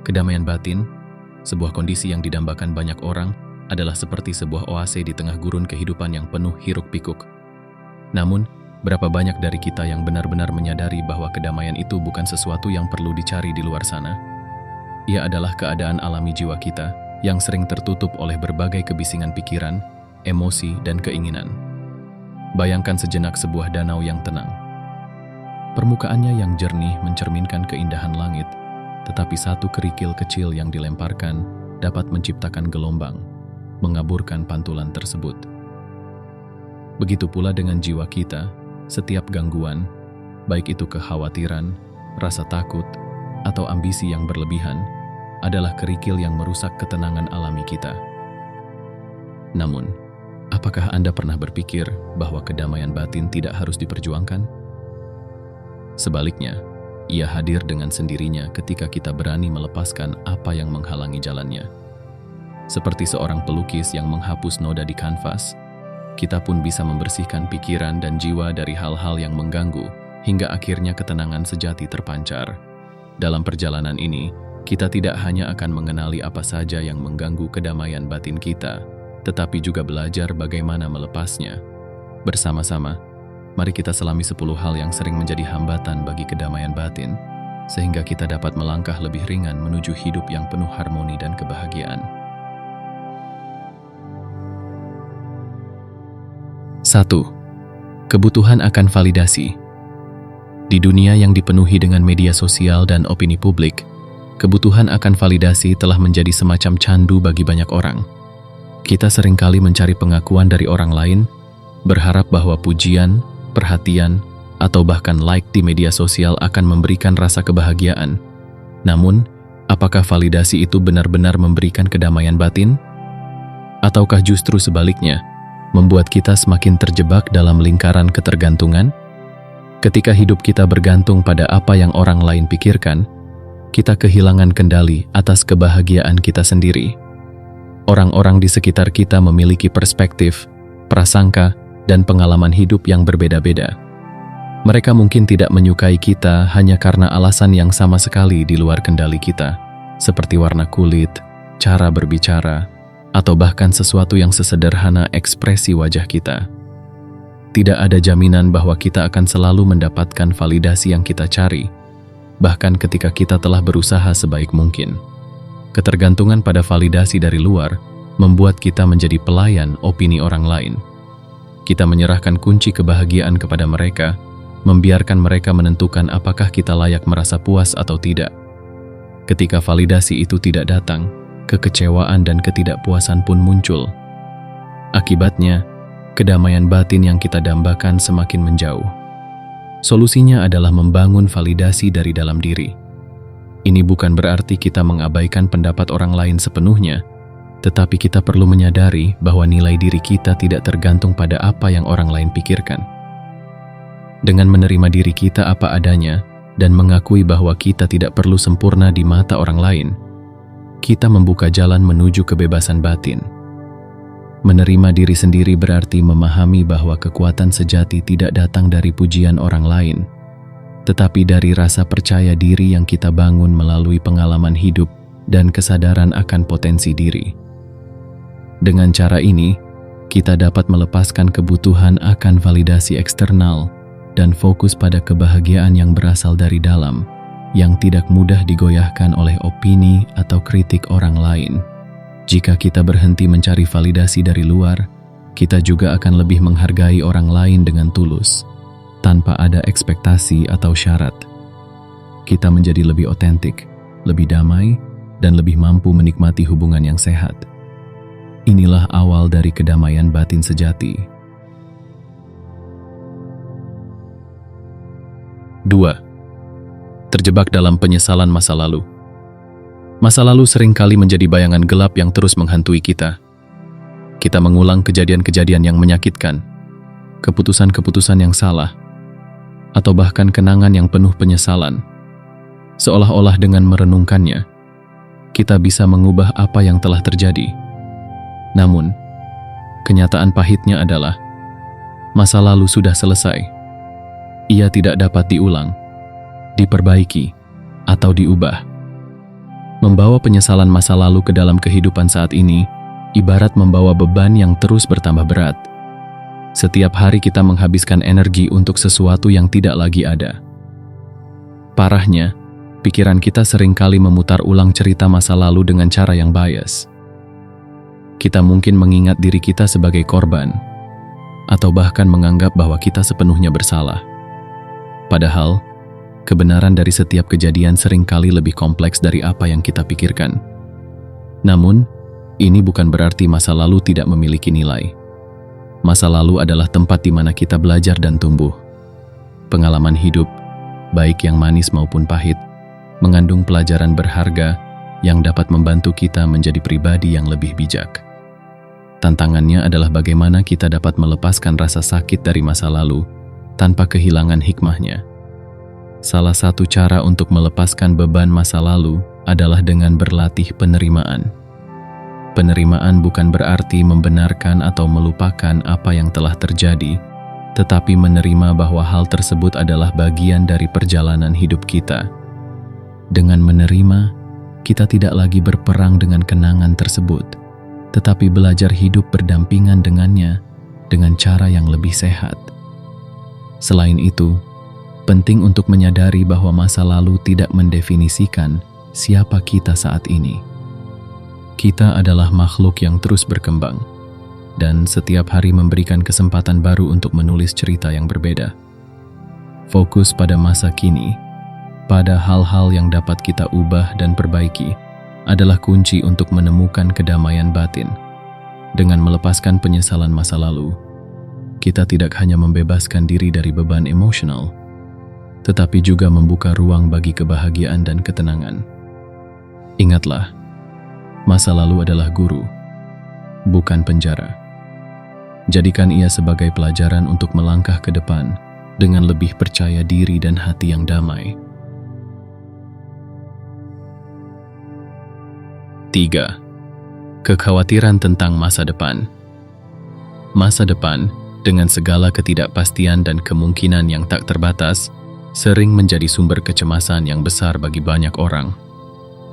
Kedamaian batin, sebuah kondisi yang didambakan banyak orang, adalah seperti sebuah oase di tengah gurun kehidupan yang penuh hiruk-pikuk. Namun, berapa banyak dari kita yang benar-benar menyadari bahwa kedamaian itu bukan sesuatu yang perlu dicari di luar sana? Ia adalah keadaan alami jiwa kita yang sering tertutup oleh berbagai kebisingan pikiran, emosi, dan keinginan. Bayangkan sejenak sebuah danau yang tenang. Permukaannya yang jernih mencerminkan keindahan langit, tetapi satu kerikil kecil yang dilemparkan dapat menciptakan gelombang, mengaburkan pantulan tersebut. Begitu pula dengan jiwa kita, setiap gangguan, baik itu kekhawatiran, rasa takut, atau ambisi yang berlebihan, adalah kerikil yang merusak ketenangan alami kita. Namun, apakah Anda pernah berpikir bahwa kedamaian batin tidak harus diperjuangkan? Sebaliknya, ia hadir dengan sendirinya ketika kita berani melepaskan apa yang menghalangi jalannya. Seperti seorang pelukis yang menghapus noda di kanvas, kita pun bisa membersihkan pikiran dan jiwa dari hal-hal yang mengganggu, hingga akhirnya ketenangan sejati terpancar. Dalam perjalanan ini, kita tidak hanya akan mengenali apa saja yang mengganggu kedamaian batin kita, tetapi juga belajar bagaimana melepasnya. Bersama-sama, mari kita selami 10 hal yang sering menjadi hambatan bagi kedamaian batin, sehingga kita dapat melangkah lebih ringan menuju hidup yang penuh harmoni dan kebahagiaan. 1. Kebutuhan akan validasi. Di dunia yang dipenuhi dengan media sosial dan opini publik, kebutuhan akan validasi telah menjadi semacam candu bagi banyak orang. Kita seringkali mencari pengakuan dari orang lain, berharap bahwa pujian, perhatian, atau bahkan like di media sosial akan memberikan rasa kebahagiaan. Namun, apakah validasi itu benar-benar memberikan kedamaian batin? Ataukah justru sebaliknya, membuat kita semakin terjebak dalam lingkaran ketergantungan? Ketika hidup kita bergantung pada apa yang orang lain pikirkan, kita kehilangan kendali atas kebahagiaan kita sendiri. Orang-orang di sekitar kita memiliki perspektif, prasangka, dan pengalaman hidup yang berbeda-beda. Mereka mungkin tidak menyukai kita hanya karena alasan yang sama sekali di luar kendali kita, seperti warna kulit, cara berbicara, atau bahkan sesuatu yang sesederhana ekspresi wajah kita. Tidak ada jaminan bahwa kita akan selalu mendapatkan validasi yang kita cari, bahkan ketika kita telah berusaha sebaik mungkin. Ketergantungan pada validasi dari luar membuat kita menjadi pelayan opini orang lain. Kita menyerahkan kunci kebahagiaan kepada mereka, membiarkan mereka menentukan apakah kita layak merasa puas atau tidak. Ketika validasi itu tidak datang, kekecewaan dan ketidakpuasan pun muncul. Akibatnya, kedamaian batin yang kita dambakan semakin menjauh. Solusinya adalah membangun validasi dari dalam diri. Ini bukan berarti kita mengabaikan pendapat orang lain sepenuhnya, tetapi kita perlu menyadari bahwa nilai diri kita tidak tergantung pada apa yang orang lain pikirkan. Dengan menerima diri kita apa adanya dan mengakui bahwa kita tidak perlu sempurna di mata orang lain, kita membuka jalan menuju kebebasan batin. Menerima diri sendiri berarti memahami bahwa kekuatan sejati tidak datang dari pujian orang lain, tetapi dari rasa percaya diri yang kita bangun melalui pengalaman hidup dan kesadaran akan potensi diri. Dengan cara ini, kita dapat melepaskan kebutuhan akan validasi eksternal dan fokus pada kebahagiaan yang berasal dari dalam, yang tidak mudah digoyahkan oleh opini atau kritik orang lain. Jika kita berhenti mencari validasi dari luar, kita juga akan lebih menghargai orang lain dengan tulus, tanpa ada ekspektasi atau syarat. Kita menjadi lebih otentik, lebih damai, dan lebih mampu menikmati hubungan yang sehat. Inilah awal dari kedamaian batin sejati. 2. Terjebak dalam penyesalan masa lalu. Masa lalu seringkali menjadi bayangan gelap yang terus menghantui kita. Kita mengulang kejadian-kejadian yang menyakitkan, keputusan-keputusan yang salah, atau bahkan kenangan yang penuh penyesalan. Seolah-olah dengan merenungkannya, kita bisa mengubah apa yang telah terjadi. Namun, kenyataan pahitnya adalah masa lalu sudah selesai. Ia tidak dapat diulang, diperbaiki, atau diubah. Membawa penyesalan masa lalu ke dalam kehidupan saat ini, ibarat membawa beban yang terus bertambah berat. Setiap hari kita menghabiskan energi untuk sesuatu yang tidak lagi ada. Parahnya, pikiran kita seringkali memutar ulang cerita masa lalu dengan cara yang bias. Kita mungkin mengingat diri kita sebagai korban, atau bahkan menganggap bahwa kita sepenuhnya bersalah. Padahal, kebenaran dari setiap kejadian seringkali lebih kompleks dari apa yang kita pikirkan. Namun, ini bukan berarti masa lalu tidak memiliki nilai. Masa lalu adalah tempat di mana kita belajar dan tumbuh. Pengalaman hidup, baik yang manis maupun pahit, mengandung pelajaran berharga yang dapat membantu kita menjadi pribadi yang lebih bijak. Tantangannya adalah bagaimana kita dapat melepaskan rasa sakit dari masa lalu tanpa kehilangan hikmahnya. Salah satu cara untuk melepaskan beban masa lalu adalah dengan berlatih penerimaan. Penerimaan bukan berarti membenarkan atau melupakan apa yang telah terjadi, tetapi menerima bahwa hal tersebut adalah bagian dari perjalanan hidup kita. Dengan menerima, kita tidak lagi berperang dengan kenangan tersebut, tetapi belajar hidup berdampingan dengannya dengan cara yang lebih sehat. Selain itu, penting untuk menyadari bahwa masa lalu tidak mendefinisikan siapa kita saat ini. Kita adalah makhluk yang terus berkembang, dan setiap hari memberikan kesempatan baru untuk menulis cerita yang berbeda. Fokus pada masa kini, pada hal-hal yang dapat kita ubah dan perbaiki, adalah kunci untuk menemukan kedamaian batin. Dengan melepaskan penyesalan masa lalu, kita tidak hanya membebaskan diri dari beban emosional, tetapi juga membuka ruang bagi kebahagiaan dan ketenangan. Ingatlah, masa lalu adalah guru, bukan penjara. Jadikan ia sebagai pelajaran untuk melangkah ke depan dengan lebih percaya diri dan hati yang damai. 3. Kekhawatiran tentang masa depan. Masa depan, dengan segala ketidakpastian dan kemungkinan yang tak terbatas, sering menjadi sumber kecemasan yang besar bagi banyak orang.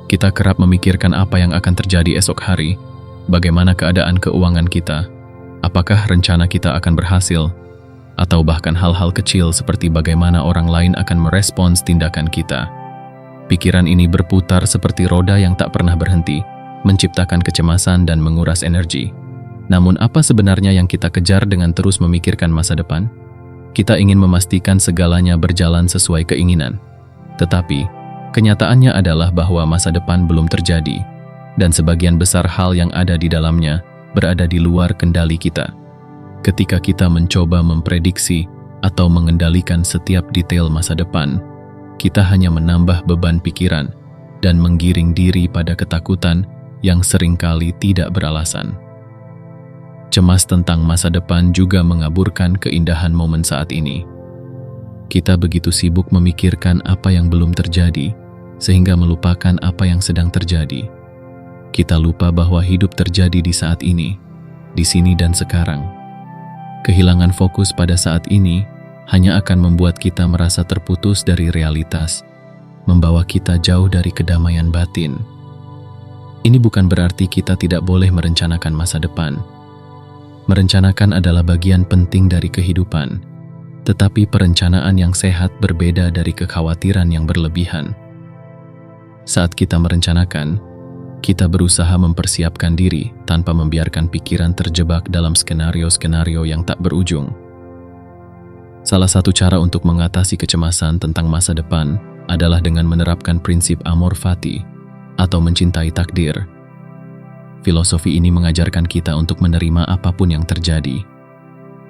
Kita kerap memikirkan apa yang akan terjadi esok hari, bagaimana keadaan keuangan kita, apakah rencana kita akan berhasil, atau bahkan hal-hal kecil seperti bagaimana orang lain akan merespons tindakan kita. Pikiran ini berputar seperti roda yang tak pernah berhenti, menciptakan kecemasan dan menguras energi. Namun apa sebenarnya yang kita kejar dengan terus memikirkan masa depan? Kita ingin memastikan segalanya berjalan sesuai keinginan. Tetapi, kenyataannya adalah bahwa masa depan belum terjadi, dan sebagian besar hal yang ada di dalamnya berada di luar kendali kita. Ketika kita mencoba memprediksi atau mengendalikan setiap detail masa depan, kita hanya menambah beban pikiran dan menggiring diri pada ketakutan yang seringkali tidak beralasan. Cemas tentang masa depan juga mengaburkan keindahan momen saat ini. Kita begitu sibuk memikirkan apa yang belum terjadi, sehingga melupakan apa yang sedang terjadi. Kita lupa bahwa hidup terjadi di saat ini, di sini dan sekarang. Kehilangan fokus pada saat ini hanya akan membuat kita merasa terputus dari realitas, membawa kita jauh dari kedamaian batin. Ini bukan berarti kita tidak boleh merencanakan masa depan. Merencanakan adalah bagian penting dari kehidupan, tetapi perencanaan yang sehat berbeda dari kekhawatiran yang berlebihan. Saat kita merencanakan, kita berusaha mempersiapkan diri tanpa membiarkan pikiran terjebak dalam skenario-skenario yang tak berujung. Salah satu cara untuk mengatasi kecemasan tentang masa depan adalah dengan menerapkan prinsip amor fati atau mencintai takdir. Filosofi ini mengajarkan kita untuk menerima apapun yang terjadi,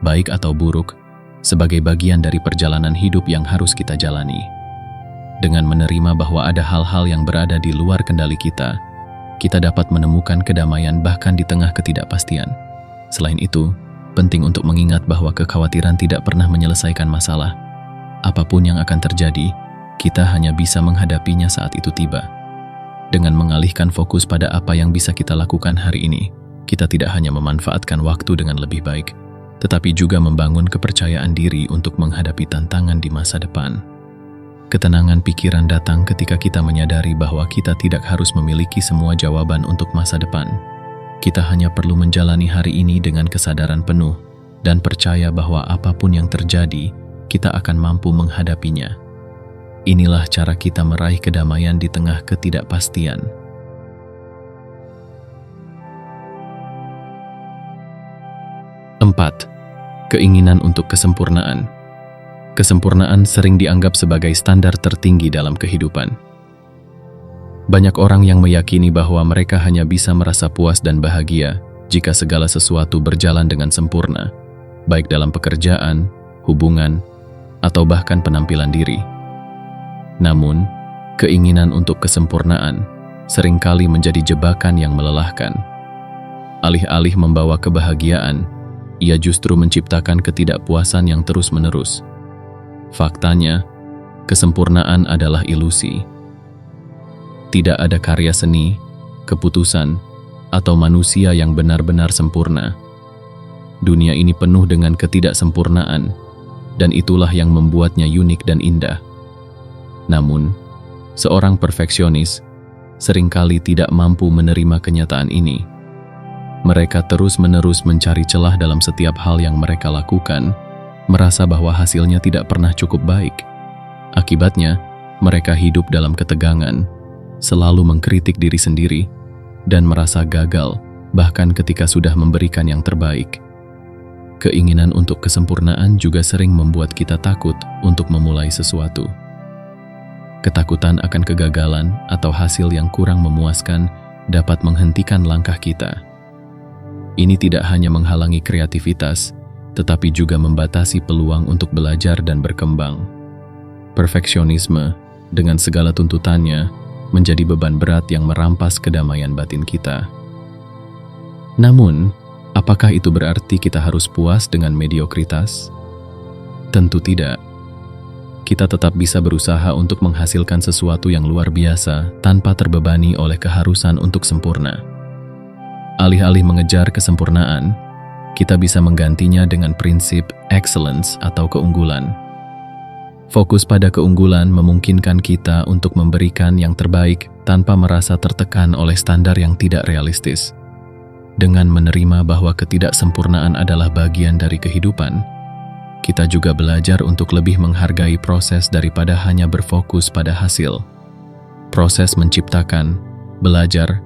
baik atau buruk, sebagai bagian dari perjalanan hidup yang harus kita jalani. Dengan menerima bahwa ada hal-hal yang berada di luar kendali kita dapat menemukan kedamaian bahkan di tengah ketidakpastian. Selain itu, penting untuk mengingat bahwa kekhawatiran tidak pernah menyelesaikan masalah. Apapun yang akan terjadi, kita hanya bisa menghadapinya saat itu tiba. Dengan mengalihkan fokus pada apa yang bisa kita lakukan hari ini, kita tidak hanya memanfaatkan waktu dengan lebih baik, tetapi juga membangun kepercayaan diri untuk menghadapi tantangan di masa depan. Ketenangan pikiran datang ketika kita menyadari bahwa kita tidak harus memiliki semua jawaban untuk masa depan. Kita hanya perlu menjalani hari ini dengan kesadaran penuh dan percaya bahwa apapun yang terjadi, kita akan mampu menghadapinya. Inilah cara kita meraih kedamaian di tengah ketidakpastian. 4. Keinginan untuk kesempurnaan. Kesempurnaan sering dianggap sebagai standar tertinggi dalam kehidupan. Banyak orang yang meyakini bahwa mereka hanya bisa merasa puas dan bahagia jika segala sesuatu berjalan dengan sempurna, baik dalam pekerjaan, hubungan, atau bahkan penampilan diri. Namun, keinginan untuk kesempurnaan seringkali menjadi jebakan yang melelahkan. Alih-alih membawa kebahagiaan, ia justru menciptakan ketidakpuasan yang terus-menerus. Faktanya, kesempurnaan adalah ilusi. Tidak ada karya seni, keputusan, atau manusia yang benar-benar sempurna. Dunia ini penuh dengan ketidaksempurnaan, dan itulah yang membuatnya unik dan indah. Namun, seorang perfeksionis seringkali tidak mampu menerima kenyataan ini. Mereka terus-menerus mencari celah dalam setiap hal yang mereka lakukan, merasa bahwa hasilnya tidak pernah cukup baik. Akibatnya, mereka hidup dalam ketegangan, selalu mengkritik diri sendiri, dan merasa gagal bahkan ketika sudah memberikan yang terbaik. Keinginan untuk kesempurnaan juga sering membuat kita takut untuk memulai sesuatu. Ketakutan akan kegagalan atau hasil yang kurang memuaskan dapat menghentikan langkah kita. Ini tidak hanya menghalangi kreativitas, tetapi juga membatasi peluang untuk belajar dan berkembang. Perfeksionisme, dengan segala tuntutannya, menjadi beban berat yang merampas kedamaian batin kita. Namun, apakah itu berarti kita harus puas dengan mediokritas? Tentu tidak. Kita tetap bisa berusaha untuk menghasilkan sesuatu yang luar biasa tanpa terbebani oleh keharusan untuk sempurna. Alih-alih mengejar kesempurnaan, kita bisa menggantinya dengan prinsip excellence atau keunggulan. Fokus pada keunggulan memungkinkan kita untuk memberikan yang terbaik tanpa merasa tertekan oleh standar yang tidak realistis. Dengan menerima bahwa ketidaksempurnaan adalah bagian dari kehidupan, kita juga belajar untuk lebih menghargai proses daripada hanya berfokus pada hasil. Proses menciptakan, belajar,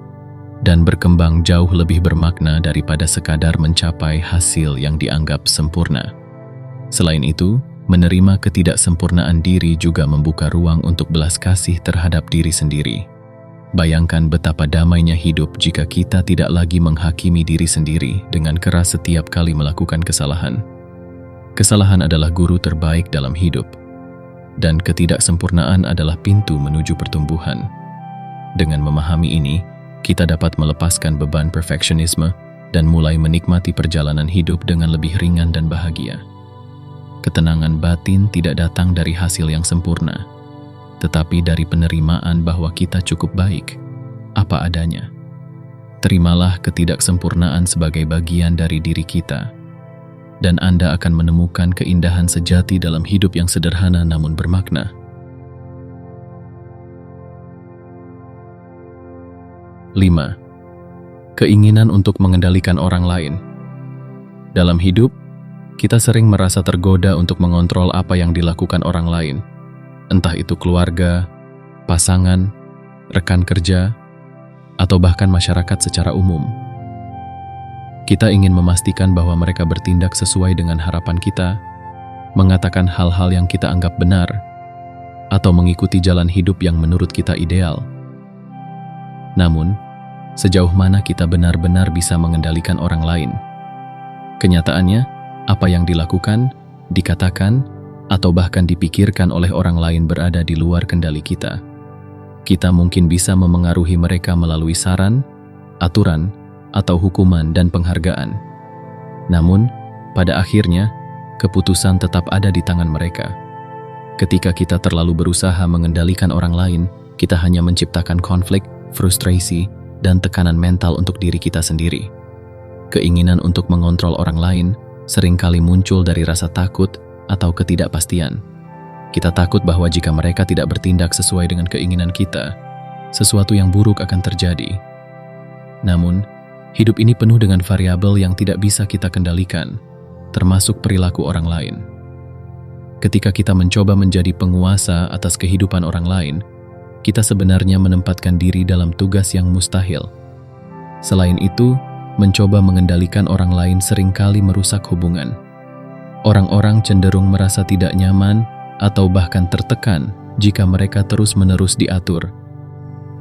dan berkembang jauh lebih bermakna daripada sekadar mencapai hasil yang dianggap sempurna. Selain itu, menerima ketidaksempurnaan diri juga membuka ruang untuk belas kasih terhadap diri sendiri. Bayangkan betapa damainya hidup jika kita tidak lagi menghakimi diri sendiri dengan keras setiap kali melakukan kesalahan. Kesalahan adalah guru terbaik dalam hidup, dan ketidaksempurnaan adalah pintu menuju pertumbuhan. Dengan memahami ini, kita dapat melepaskan beban perfeksionisme dan mulai menikmati perjalanan hidup dengan lebih ringan dan bahagia. Ketenangan batin tidak datang dari hasil yang sempurna, tetapi dari penerimaan bahwa kita cukup baik, apa adanya. Terimalah ketidaksempurnaan sebagai bagian dari diri kita, dan Anda akan menemukan keindahan sejati dalam hidup yang sederhana namun bermakna. 5. Keinginan untuk mengendalikan orang lain. Dalam hidup, kita sering merasa tergoda untuk mengontrol apa yang dilakukan orang lain, entah itu keluarga, pasangan, rekan kerja, atau bahkan masyarakat secara umum. Kita ingin memastikan bahwa mereka bertindak sesuai dengan harapan kita, mengatakan hal-hal yang kita anggap benar, atau mengikuti jalan hidup yang menurut kita ideal. Namun, sejauh mana kita benar-benar bisa mengendalikan orang lain? Kenyataannya, apa yang dilakukan, dikatakan, atau bahkan dipikirkan oleh orang lain berada di luar kendali kita. Kita mungkin bisa memengaruhi mereka melalui saran, aturan, atau hukuman dan penghargaan. Namun, pada akhirnya, keputusan tetap ada di tangan mereka. Ketika kita terlalu berusaha mengendalikan orang lain, kita hanya menciptakan konflik, frustrasi, dan tekanan mental untuk diri kita sendiri. Keinginan untuk mengontrol orang lain seringkali muncul dari rasa takut atau ketidakpastian. Kita takut bahwa jika mereka tidak bertindak sesuai dengan keinginan kita, sesuatu yang buruk akan terjadi. Namun, hidup ini penuh dengan variabel yang tidak bisa kita kendalikan, termasuk perilaku orang lain. Ketika kita mencoba menjadi penguasa atas kehidupan orang lain, kita sebenarnya menempatkan diri dalam tugas yang mustahil. Selain itu, mencoba mengendalikan orang lain seringkali merusak hubungan. Orang-orang cenderung merasa tidak nyaman atau bahkan tertekan jika mereka terus-menerus diatur.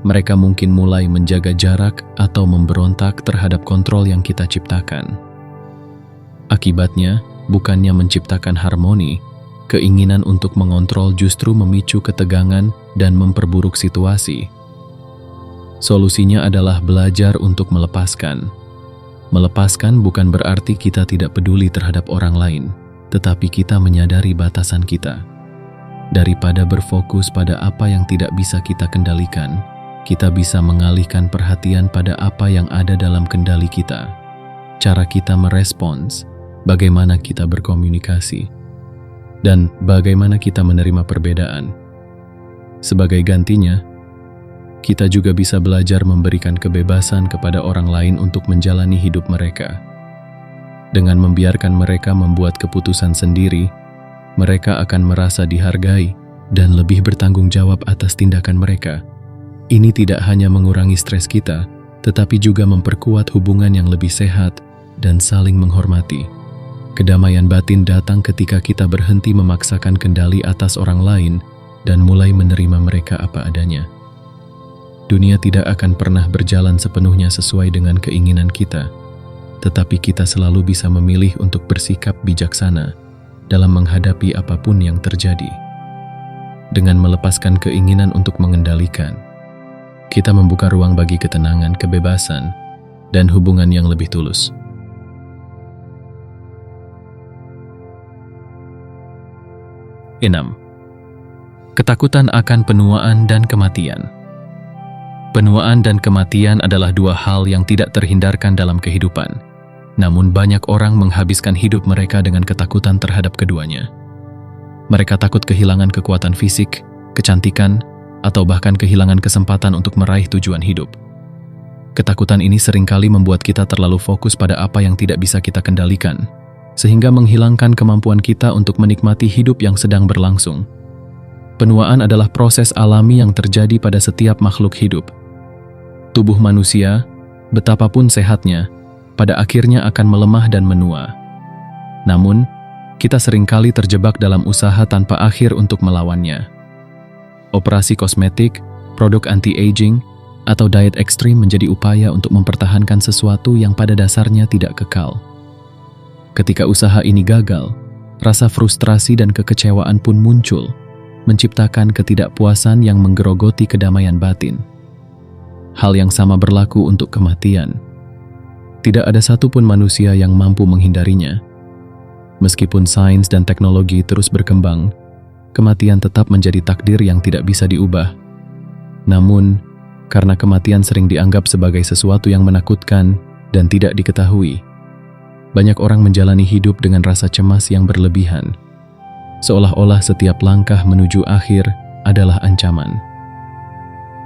Mereka mungkin mulai menjaga jarak atau memberontak terhadap kontrol yang kita ciptakan. Akibatnya, bukannya menciptakan harmoni, keinginan untuk mengontrol justru memicu ketegangan dan memperburuk situasi. Solusinya adalah belajar untuk melepaskan. Melepaskan bukan berarti kita tidak peduli terhadap orang lain, tetapi kita menyadari batasan kita. Daripada berfokus pada apa yang tidak bisa kita kendalikan, kita bisa mengalihkan perhatian pada apa yang ada dalam kendali kita. Cara kita merespons, bagaimana kita berkomunikasi, dan bagaimana kita menerima perbedaan. Sebagai gantinya, kita juga bisa belajar memberikan kebebasan kepada orang lain untuk menjalani hidup mereka. Dengan membiarkan mereka membuat keputusan sendiri, mereka akan merasa dihargai dan lebih bertanggung jawab atas tindakan mereka. Ini tidak hanya mengurangi stres kita, tetapi juga memperkuat hubungan yang lebih sehat dan saling menghormati. Kedamaian batin datang ketika kita berhenti memaksakan kendali atas orang lain dan mulai menerima mereka apa adanya. Dunia tidak akan pernah berjalan sepenuhnya sesuai dengan keinginan kita, tetapi kita selalu bisa memilih untuk bersikap bijaksana dalam menghadapi apapun yang terjadi. Dengan melepaskan keinginan untuk mengendalikan, kita membuka ruang bagi ketenangan, kebebasan, dan hubungan yang lebih tulus. Enam, ketakutan akan penuaan dan kematian. Penuaan dan kematian adalah dua hal yang tidak terhindarkan dalam kehidupan. Namun banyak orang menghabiskan hidup mereka dengan ketakutan terhadap keduanya. Mereka takut kehilangan kekuatan fisik, kecantikan, atau bahkan kehilangan kesempatan untuk meraih tujuan hidup. Ketakutan ini seringkali membuat kita terlalu fokus pada apa yang tidak bisa kita kendalikan, sehingga menghilangkan kemampuan kita untuk menikmati hidup yang sedang berlangsung. Penuaan adalah proses alami yang terjadi pada setiap makhluk hidup. Tubuh manusia, betapapun sehatnya, pada akhirnya akan melemah dan menua. Namun, kita seringkali terjebak dalam usaha tanpa akhir untuk melawannya. Operasi kosmetik, produk anti-aging, atau diet ekstrim menjadi upaya untuk mempertahankan sesuatu yang pada dasarnya tidak kekal. Ketika usaha ini gagal, rasa frustrasi dan kekecewaan pun muncul, menciptakan ketidakpuasan yang menggerogoti kedamaian batin. Hal yang sama berlaku untuk kematian. Tidak ada satupun manusia yang mampu menghindarinya. Meskipun sains dan teknologi terus berkembang, kematian tetap menjadi takdir yang tidak bisa diubah. Namun, karena kematian sering dianggap sebagai sesuatu yang menakutkan dan tidak diketahui, banyak orang menjalani hidup dengan rasa cemas yang berlebihan, seolah-olah setiap langkah menuju akhir adalah ancaman.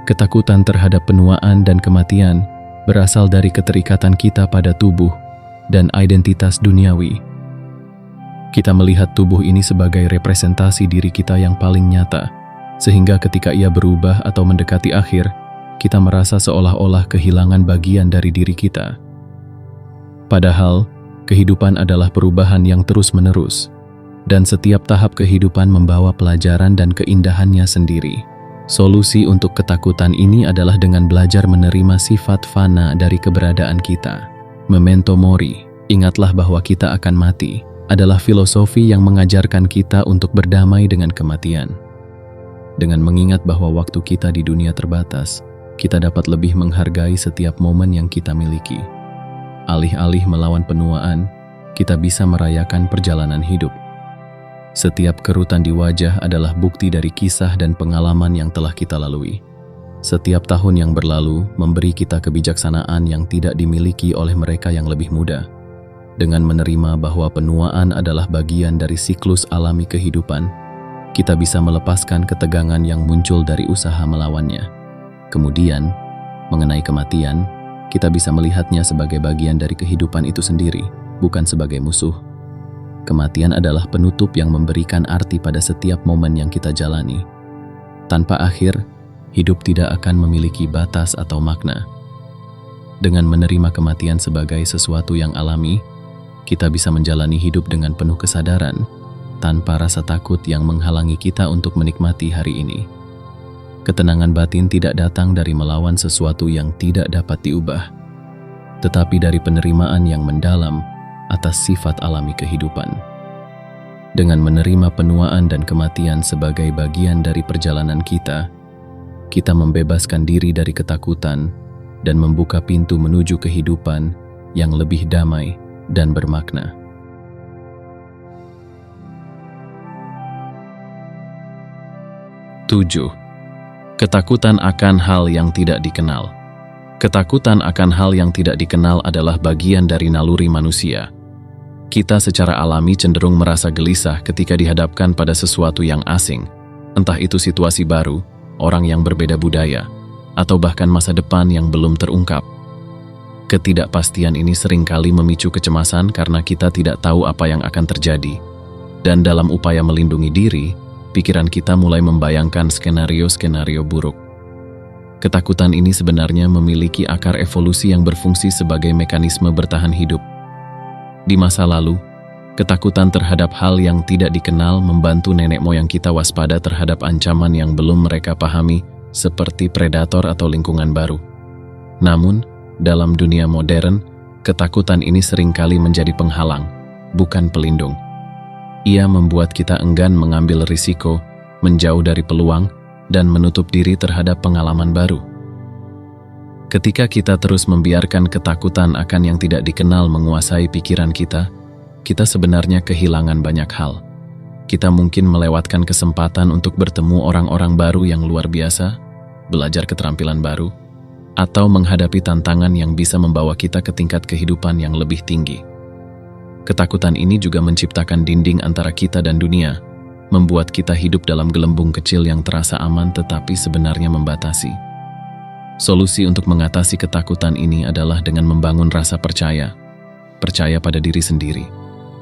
Ketakutan terhadap penuaan dan kematian berasal dari keterikatan kita pada tubuh dan identitas duniawi. Kita melihat tubuh ini sebagai representasi diri kita yang paling nyata, sehingga ketika ia berubah atau mendekati akhir, kita merasa seolah-olah kehilangan bagian dari diri kita. Padahal, kehidupan adalah perubahan yang terus-menerus, dan setiap tahap kehidupan membawa pelajaran dan keindahannya sendiri. Solusi untuk ketakutan ini adalah dengan belajar menerima sifat fana dari keberadaan kita. Memento mori, ingatlah bahwa kita akan mati, adalah filosofi yang mengajarkan kita untuk berdamai dengan kematian. Dengan mengingat bahwa waktu kita di dunia terbatas, kita dapat lebih menghargai setiap momen yang kita miliki. Alih-alih melawan penuaan, kita bisa merayakan perjalanan hidup. Setiap kerutan di wajah adalah bukti dari kisah dan pengalaman yang telah kita lalui. Setiap tahun yang berlalu memberi kita kebijaksanaan yang tidak dimiliki oleh mereka yang lebih muda. Dengan menerima bahwa penuaan adalah bagian dari siklus alami kehidupan, kita bisa melepaskan ketegangan yang muncul dari usaha melawannya. Kemudian, mengenai kematian, kita bisa melihatnya sebagai bagian dari kehidupan itu sendiri, bukan sebagai musuh. Kematian adalah penutup yang memberikan arti pada setiap momen yang kita jalani. Tanpa akhir, hidup tidak akan memiliki batas atau makna. Dengan menerima kematian sebagai sesuatu yang alami, kita bisa menjalani hidup dengan penuh kesadaran, tanpa rasa takut yang menghalangi kita untuk menikmati hari ini. Ketenangan batin tidak datang dari melawan sesuatu yang tidak dapat diubah, tetapi dari penerimaan yang mendalam atas sifat alami kehidupan. Dengan menerima penuaan dan kematian sebagai bagian dari perjalanan kita membebaskan diri dari ketakutan dan membuka pintu menuju kehidupan yang lebih damai dan bermakna. Tujuh, ketakutan akan hal yang tidak dikenal. Ketakutan akan hal yang tidak dikenal adalah bagian dari naluri manusia. Kita secara alami cenderung merasa gelisah ketika dihadapkan pada sesuatu yang asing, entah itu situasi baru, orang yang berbeda budaya, atau bahkan masa depan yang belum terungkap. Ketidakpastian ini seringkali memicu kecemasan karena kita tidak tahu apa yang akan terjadi. Dan dalam upaya melindungi diri, pikiran kita mulai membayangkan skenario-skenario buruk. Ketakutan ini sebenarnya memiliki akar evolusi yang berfungsi sebagai mekanisme bertahan hidup. Di masa lalu, ketakutan terhadap hal yang tidak dikenal membantu nenek moyang kita waspada terhadap ancaman yang belum mereka pahami, seperti predator atau lingkungan baru. Namun, dalam dunia modern, ketakutan ini seringkali menjadi penghalang, bukan pelindung. Ia membuat kita enggan mengambil risiko, menjauh dari peluang, dan menutup diri terhadap pengalaman baru. Ketika kita terus membiarkan ketakutan akan yang tidak dikenal menguasai pikiran kita sebenarnya kehilangan banyak hal. Kita mungkin melewatkan kesempatan untuk bertemu orang-orang baru yang luar biasa, belajar keterampilan baru, atau menghadapi tantangan yang bisa membawa kita ke tingkat kehidupan yang lebih tinggi. Ketakutan ini juga menciptakan dinding antara kita dan dunia, membuat kita hidup dalam gelembung kecil yang terasa aman tetapi sebenarnya membatasi. Solusi untuk mengatasi ketakutan ini adalah dengan membangun rasa percaya pada diri sendiri,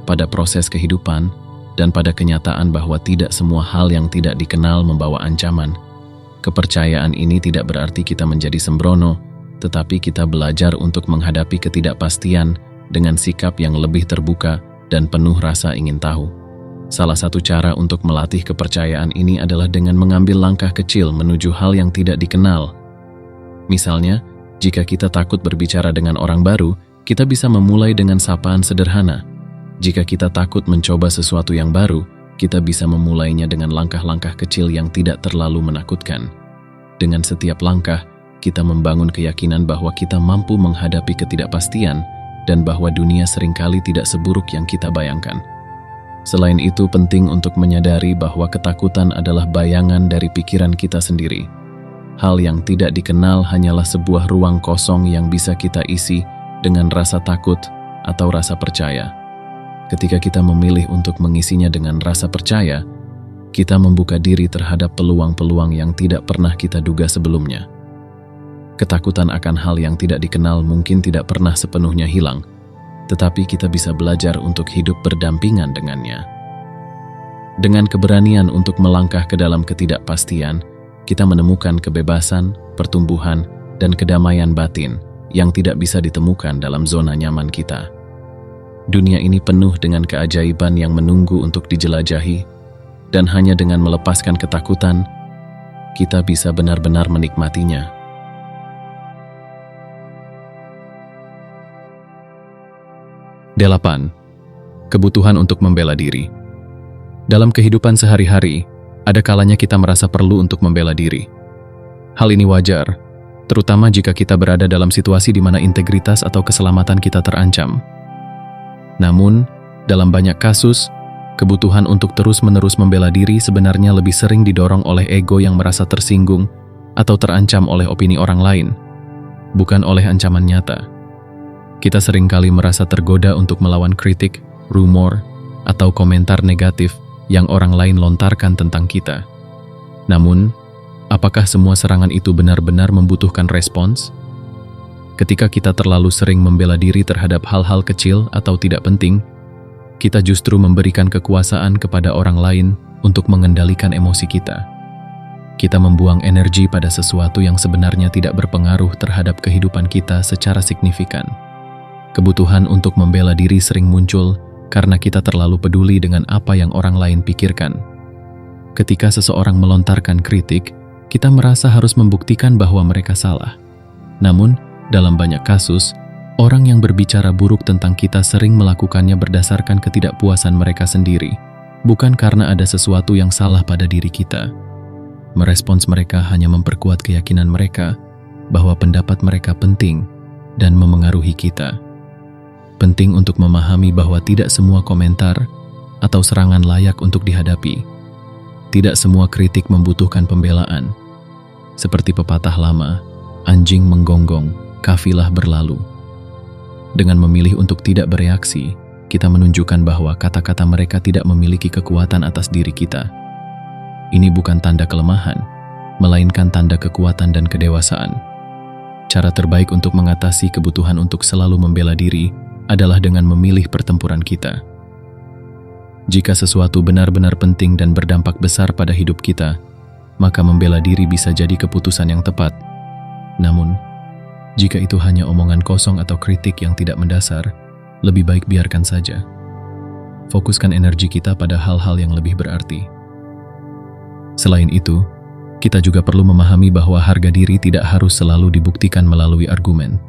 pada proses kehidupan, dan pada kenyataan bahwa tidak semua hal yang tidak dikenal membawa ancaman. Kepercayaan ini tidak berarti kita menjadi sembrono, tetapi kita belajar untuk menghadapi ketidakpastian dengan sikap yang lebih terbuka dan penuh rasa ingin tahu. Salah satu cara untuk melatih kepercayaan ini adalah dengan mengambil langkah kecil menuju hal yang tidak dikenal. Misalnya, jika kita takut berbicara dengan orang baru, kita bisa memulai dengan sapaan sederhana. Jika kita takut mencoba sesuatu yang baru, kita bisa memulainya dengan langkah-langkah kecil yang tidak terlalu menakutkan. Dengan setiap langkah, kita membangun keyakinan bahwa kita mampu menghadapi ketidakpastian dan bahwa dunia seringkali tidak seburuk yang kita bayangkan. Selain itu, penting untuk menyadari bahwa ketakutan adalah bayangan dari pikiran kita sendiri. Hal yang tidak dikenal hanyalah sebuah ruang kosong yang bisa kita isi dengan rasa takut atau rasa percaya. Ketika kita memilih untuk mengisinya dengan rasa percaya, kita membuka diri terhadap peluang-peluang yang tidak pernah kita duga sebelumnya. Ketakutan akan hal yang tidak dikenal mungkin tidak pernah sepenuhnya hilang, tetapi kita bisa belajar untuk hidup berdampingan dengannya. Dengan keberanian untuk melangkah ke dalam ketidakpastian, kita menemukan kebebasan, pertumbuhan, dan kedamaian batin yang tidak bisa ditemukan dalam zona nyaman kita. Dunia ini penuh dengan keajaiban yang menunggu untuk dijelajahi, dan hanya dengan melepaskan ketakutan, kita bisa benar-benar menikmatinya. Delapan, kebutuhan untuk membela diri. Dalam kehidupan sehari-hari, ada kalanya kita merasa perlu untuk membela diri. Hal ini wajar, terutama jika kita berada dalam situasi di mana integritas atau keselamatan kita terancam. Namun, dalam banyak kasus, kebutuhan untuk terus-menerus membela diri sebenarnya lebih sering didorong oleh ego yang merasa tersinggung atau terancam oleh opini orang lain, bukan oleh ancaman nyata. Kita seringkali merasa tergoda untuk melawan kritik, rumor, atau komentar negatif yang orang lain lontarkan tentang kita. Namun, apakah semua serangan itu benar-benar membutuhkan respons? Ketika kita terlalu sering membela diri terhadap hal-hal kecil atau tidak penting, kita justru memberikan kekuasaan kepada orang lain untuk mengendalikan emosi kita. Kita membuang energi pada sesuatu yang sebenarnya tidak berpengaruh terhadap kehidupan kita secara signifikan. Kebutuhan untuk membela diri sering muncul karena kita terlalu peduli dengan apa yang orang lain pikirkan. Ketika seseorang melontarkan kritik, kita merasa harus membuktikan bahwa mereka salah. Namun, dalam banyak kasus, orang yang berbicara buruk tentang kita sering melakukannya berdasarkan ketidakpuasan mereka sendiri, bukan karena ada sesuatu yang salah pada diri kita. Merespons mereka hanya memperkuat keyakinan mereka bahwa pendapat mereka penting dan memengaruhi kita. Penting untuk memahami bahwa tidak semua komentar atau serangan layak untuk dihadapi. Tidak semua kritik membutuhkan pembelaan. Seperti pepatah lama, anjing menggonggong, kafilah berlalu. Dengan memilih untuk tidak bereaksi, kita menunjukkan bahwa kata-kata mereka tidak memiliki kekuatan atas diri kita. Ini bukan tanda kelemahan, melainkan tanda kekuatan dan kedewasaan. Cara terbaik untuk mengatasi kebutuhan untuk selalu membela diri adalah dengan memilih pertempuran kita. Jika sesuatu benar-benar penting dan berdampak besar pada hidup kita, maka membela diri bisa jadi keputusan yang tepat. Namun, jika itu hanya omongan kosong atau kritik yang tidak mendasar, lebih baik biarkan saja. Fokuskan energi kita pada hal-hal yang lebih berarti. Selain itu, kita juga perlu memahami bahwa harga diri tidak harus selalu dibuktikan melalui argumen.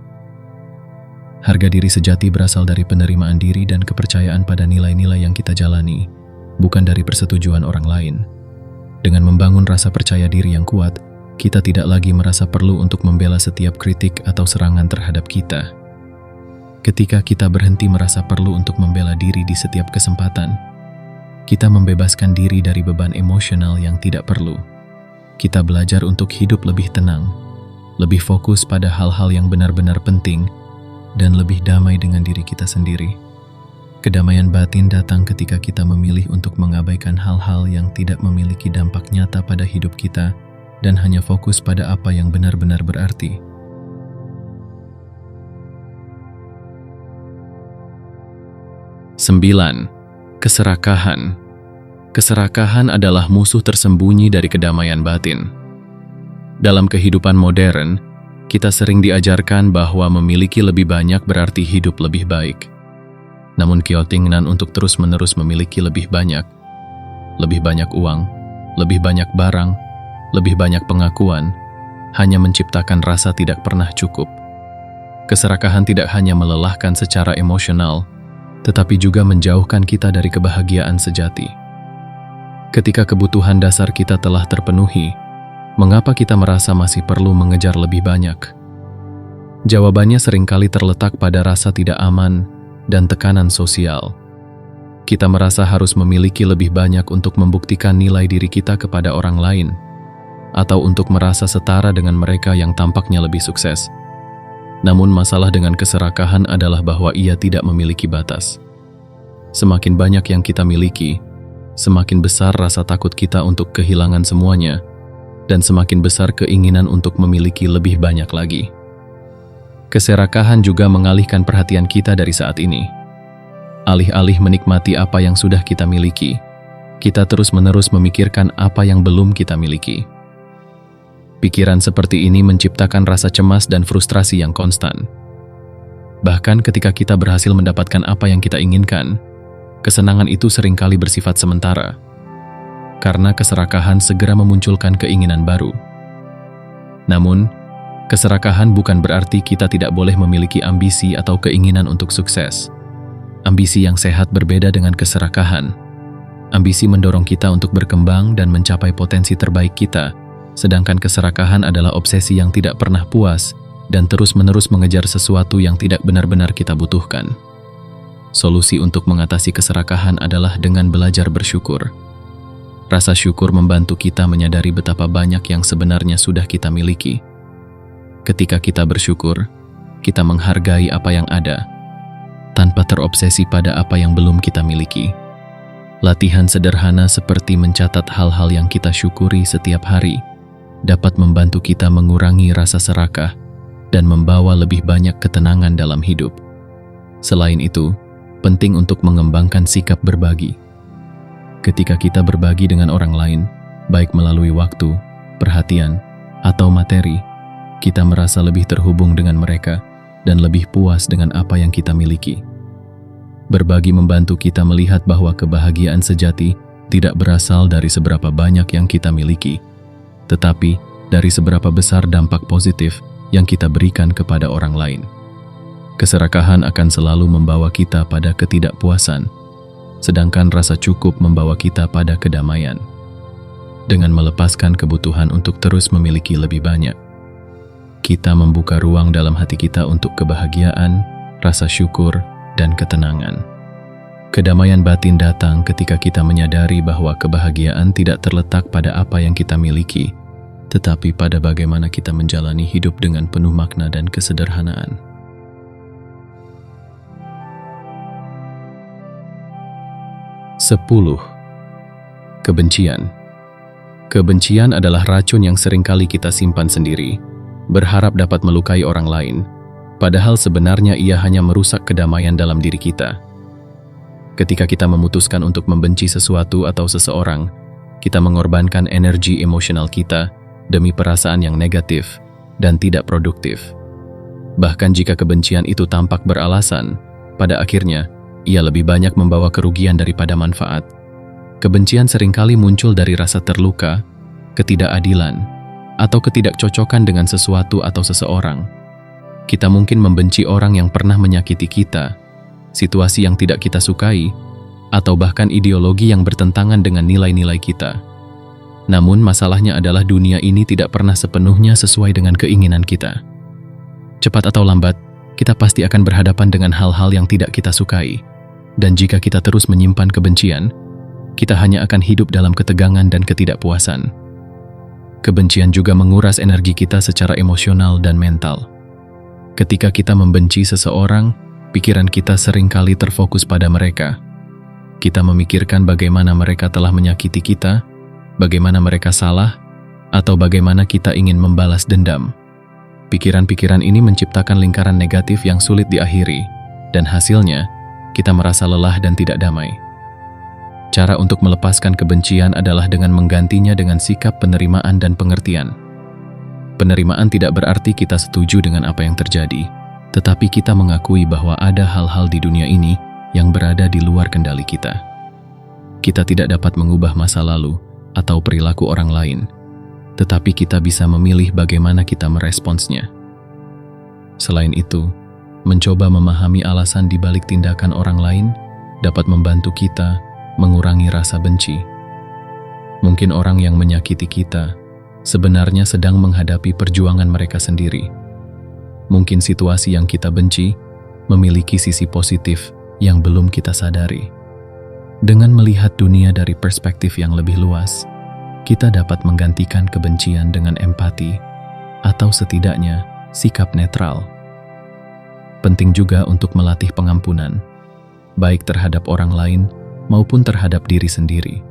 Harga diri sejati berasal dari penerimaan diri dan kepercayaan pada nilai-nilai yang kita jalani, bukan dari persetujuan orang lain. Dengan membangun rasa percaya diri yang kuat, kita tidak lagi merasa perlu untuk membela setiap kritik atau serangan terhadap kita. Ketika kita berhenti merasa perlu untuk membela diri di setiap kesempatan, kita membebaskan diri dari beban emosional yang tidak perlu. Kita belajar untuk hidup lebih tenang, lebih fokus pada hal-hal yang benar-benar penting, dan lebih damai dengan diri kita sendiri. Kedamaian batin datang ketika kita memilih untuk mengabaikan hal-hal yang tidak memiliki dampak nyata pada hidup kita dan hanya fokus pada apa yang benar-benar berarti. Sembilan, keserakahan. Keserakahan adalah musuh tersembunyi dari kedamaian batin. Dalam kehidupan modern, kita sering diajarkan bahwa memiliki lebih banyak berarti hidup lebih baik. Namun keinginan untuk terus-menerus memiliki lebih banyak uang, lebih banyak barang, lebih banyak pengakuan, hanya menciptakan rasa tidak pernah cukup. Keserakahan tidak hanya melelahkan secara emosional, tetapi juga menjauhkan kita dari kebahagiaan sejati. Ketika kebutuhan dasar kita telah terpenuhi, mengapa kita merasa masih perlu mengejar lebih banyak? Jawabannya seringkali terletak pada rasa tidak aman dan tekanan sosial. Kita merasa harus memiliki lebih banyak untuk membuktikan nilai diri kita kepada orang lain, atau untuk merasa setara dengan mereka yang tampaknya lebih sukses. Namun masalah dengan keserakahan adalah bahwa ia tidak memiliki batas. Semakin banyak yang kita miliki, semakin besar rasa takut kita untuk kehilangan semuanya, dan semakin besar keinginan untuk memiliki lebih banyak lagi. Keserakahan juga mengalihkan perhatian kita dari saat ini. Alih-alih menikmati apa yang sudah kita miliki, kita terus-menerus memikirkan apa yang belum kita miliki. Pikiran seperti ini menciptakan rasa cemas dan frustrasi yang konstan. Bahkan ketika kita berhasil mendapatkan apa yang kita inginkan, kesenangan itu seringkali bersifat sementara, karena keserakahan segera memunculkan keinginan baru. Namun, keserakahan bukan berarti kita tidak boleh memiliki ambisi atau keinginan untuk sukses. Ambisi yang sehat berbeda dengan keserakahan. Ambisi mendorong kita untuk berkembang dan mencapai potensi terbaik kita, sedangkan keserakahan adalah obsesi yang tidak pernah puas dan terus-menerus mengejar sesuatu yang tidak benar-benar kita butuhkan. Solusi untuk mengatasi keserakahan adalah dengan belajar bersyukur. Rasa syukur membantu kita menyadari betapa banyak yang sebenarnya sudah kita miliki. Ketika kita bersyukur, kita menghargai apa yang ada, tanpa terobsesi pada apa yang belum kita miliki. Latihan sederhana seperti mencatat hal-hal yang kita syukuri setiap hari dapat membantu kita mengurangi rasa serakah dan membawa lebih banyak ketenangan dalam hidup. Selain itu, penting untuk mengembangkan sikap berbagi. Ketika kita berbagi dengan orang lain, baik melalui waktu, perhatian, atau materi, kita merasa lebih terhubung dengan mereka dan lebih puas dengan apa yang kita miliki. Berbagi membantu kita melihat bahwa kebahagiaan sejati tidak berasal dari seberapa banyak yang kita miliki, tetapi dari seberapa besar dampak positif yang kita berikan kepada orang lain. Keserakahan akan selalu membawa kita pada ketidakpuasan, sedangkan rasa cukup membawa kita pada kedamaian. Dengan melepaskan kebutuhan untuk terus memiliki lebih banyak, kita membuka ruang dalam hati kita untuk kebahagiaan, rasa syukur, dan ketenangan. Kedamaian batin datang ketika kita menyadari bahwa kebahagiaan tidak terletak pada apa yang kita miliki, tetapi pada bagaimana kita menjalani hidup dengan penuh makna dan kesederhanaan. 10. Kebencian. Kebencian adalah racun yang seringkali kita simpan sendiri, berharap dapat melukai orang lain, padahal sebenarnya ia hanya merusak kedamaian dalam diri kita. Ketika kita memutuskan untuk membenci sesuatu atau seseorang, kita mengorbankan energi emosional kita demi perasaan yang negatif dan tidak produktif. Bahkan jika kebencian itu tampak beralasan, pada akhirnya ia lebih banyak membawa kerugian daripada manfaat. Kebencian seringkali muncul dari rasa terluka, ketidakadilan, atau ketidakcocokan dengan sesuatu atau seseorang. Kita mungkin membenci orang yang pernah menyakiti kita, situasi yang tidak kita sukai, atau bahkan ideologi yang bertentangan dengan nilai-nilai kita. Namun masalahnya adalah dunia ini tidak pernah sepenuhnya sesuai dengan keinginan kita. Cepat atau lambat, kita pasti akan berhadapan dengan hal-hal yang tidak kita sukai. Dan jika kita terus menyimpan kebencian, kita hanya akan hidup dalam ketegangan dan ketidakpuasan. Kebencian juga menguras energi kita secara emosional dan mental. Ketika kita membenci seseorang, pikiran kita seringkali terfokus pada mereka. Kita memikirkan bagaimana mereka telah menyakiti kita, bagaimana mereka salah, atau bagaimana kita ingin membalas dendam. Pikiran-pikiran ini menciptakan lingkaran negatif yang sulit diakhiri, dan hasilnya, kita merasa lelah dan tidak damai. Cara untuk melepaskan kebencian adalah dengan menggantinya dengan sikap penerimaan dan pengertian. Penerimaan tidak berarti kita setuju dengan apa yang terjadi, tetapi kita mengakui bahwa ada hal-hal di dunia ini yang berada di luar kendali kita. Kita tidak dapat mengubah masa lalu atau perilaku orang lain, tetapi kita bisa memilih bagaimana kita meresponsnya. Selain itu, mencoba memahami alasan di balik tindakan orang lain dapat membantu kita mengurangi rasa benci. Mungkin orang yang menyakiti kita sebenarnya sedang menghadapi perjuangan mereka sendiri. Mungkin situasi yang kita benci memiliki sisi positif yang belum kita sadari. Dengan melihat dunia dari perspektif yang lebih luas, kita dapat menggantikan kebencian dengan empati atau setidaknya sikap netral. Penting juga untuk melatih pengampunan, baik terhadap orang lain maupun terhadap diri sendiri.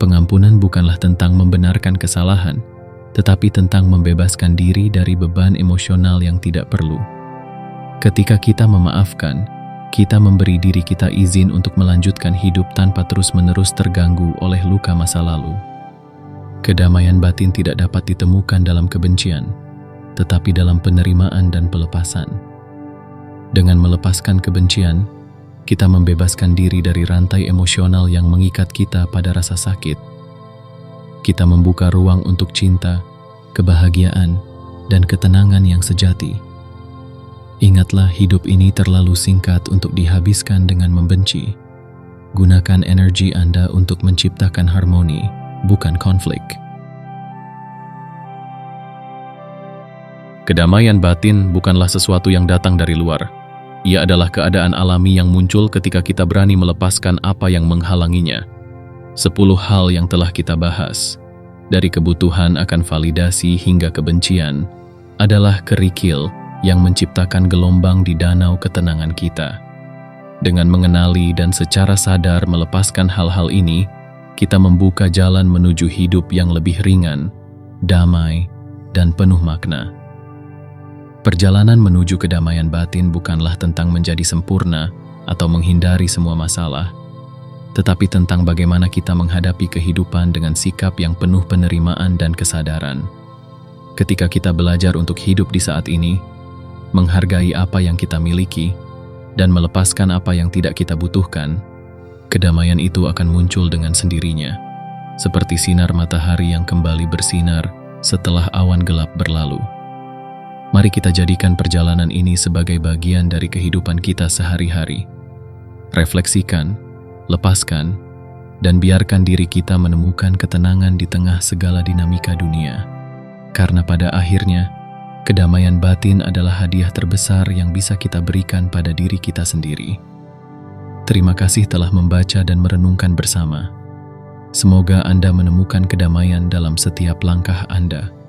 Pengampunan bukanlah tentang membenarkan kesalahan, tetapi tentang membebaskan diri dari beban emosional yang tidak perlu. Ketika kita memaafkan, kita memberi diri kita izin untuk melanjutkan hidup tanpa terus-menerus terganggu oleh luka masa lalu. Kedamaian batin tidak dapat ditemukan dalam kebencian, tetapi dalam penerimaan dan pelepasan. Dengan melepaskan kebencian, kita membebaskan diri dari rantai emosional yang mengikat kita pada rasa sakit. Kita membuka ruang untuk cinta, kebahagiaan, dan ketenangan yang sejati. Ingatlah, hidup ini terlalu singkat untuk dihabiskan dengan membenci. Gunakan energi Anda untuk menciptakan harmoni, bukan konflik. Kedamaian batin bukanlah sesuatu yang datang dari luar. Ia adalah keadaan alami yang muncul ketika kita berani melepaskan apa yang menghalanginya. 10 hal yang telah kita bahas, dari kebutuhan akan validasi hingga kebencian, adalah kerikil yang menciptakan gelombang di danau ketenangan kita. Dengan mengenali dan secara sadar melepaskan hal-hal ini, kita membuka jalan menuju hidup yang lebih ringan, damai, dan penuh makna. Perjalanan menuju kedamaian batin bukanlah tentang menjadi sempurna atau menghindari semua masalah, tetapi tentang bagaimana kita menghadapi kehidupan dengan sikap yang penuh penerimaan dan kesadaran. Ketika kita belajar untuk hidup di saat ini, menghargai apa yang kita miliki, dan melepaskan apa yang tidak kita butuhkan, kedamaian itu akan muncul dengan sendirinya, seperti sinar matahari yang kembali bersinar setelah awan gelap berlalu. Mari kita jadikan perjalanan ini sebagai bagian dari kehidupan kita sehari-hari. Refleksikan, lepaskan, dan biarkan diri kita menemukan ketenangan di tengah segala dinamika dunia. Karena pada akhirnya, kedamaian batin adalah hadiah terbesar yang bisa kita berikan pada diri kita sendiri. Terima kasih telah membaca dan merenungkan bersama. Semoga Anda menemukan kedamaian dalam setiap langkah Anda.